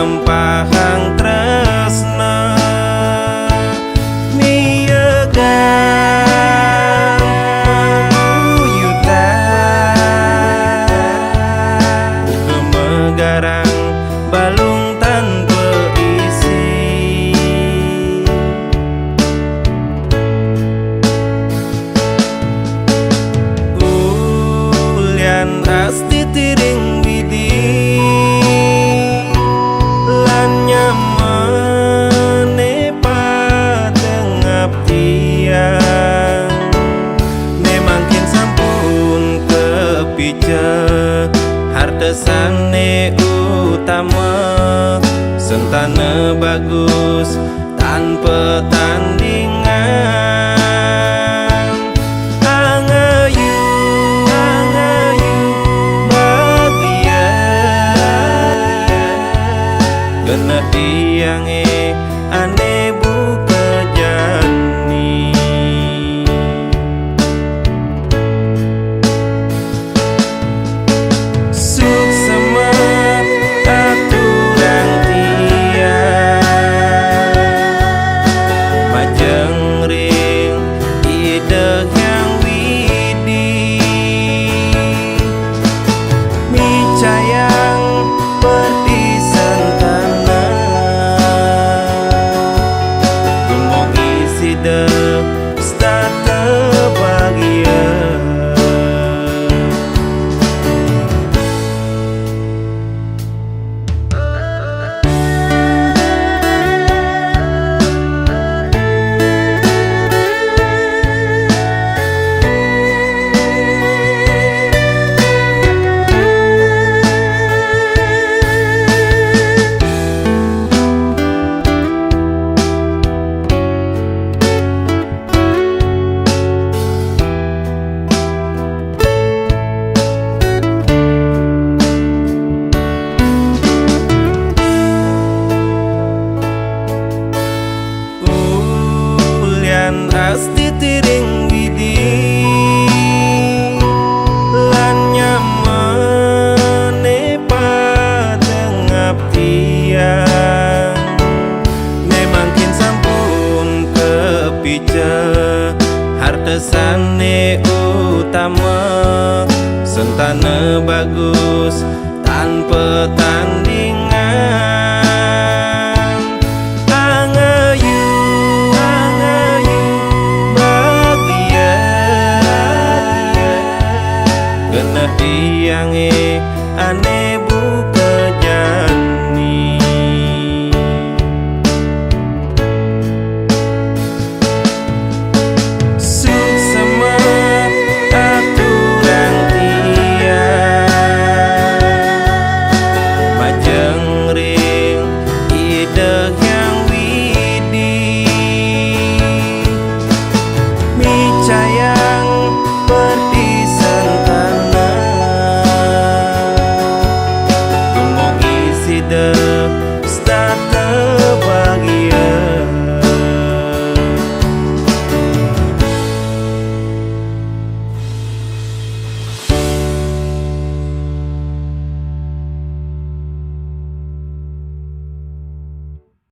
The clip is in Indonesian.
lampahang tresna garang balung tanpa isi. Ulian asti tiring widi lan nyamane patengap tiang ne mangkin sampun kepiceh hartesane utama sentana bagus tanpa tandingan. Angayu bahagia kena tiange ane buka jani. Asti tiring widi lan nyamane patengap tiang ne mangkin sampun kepiceh hartesane utama sentana bagus tanpa tandingan.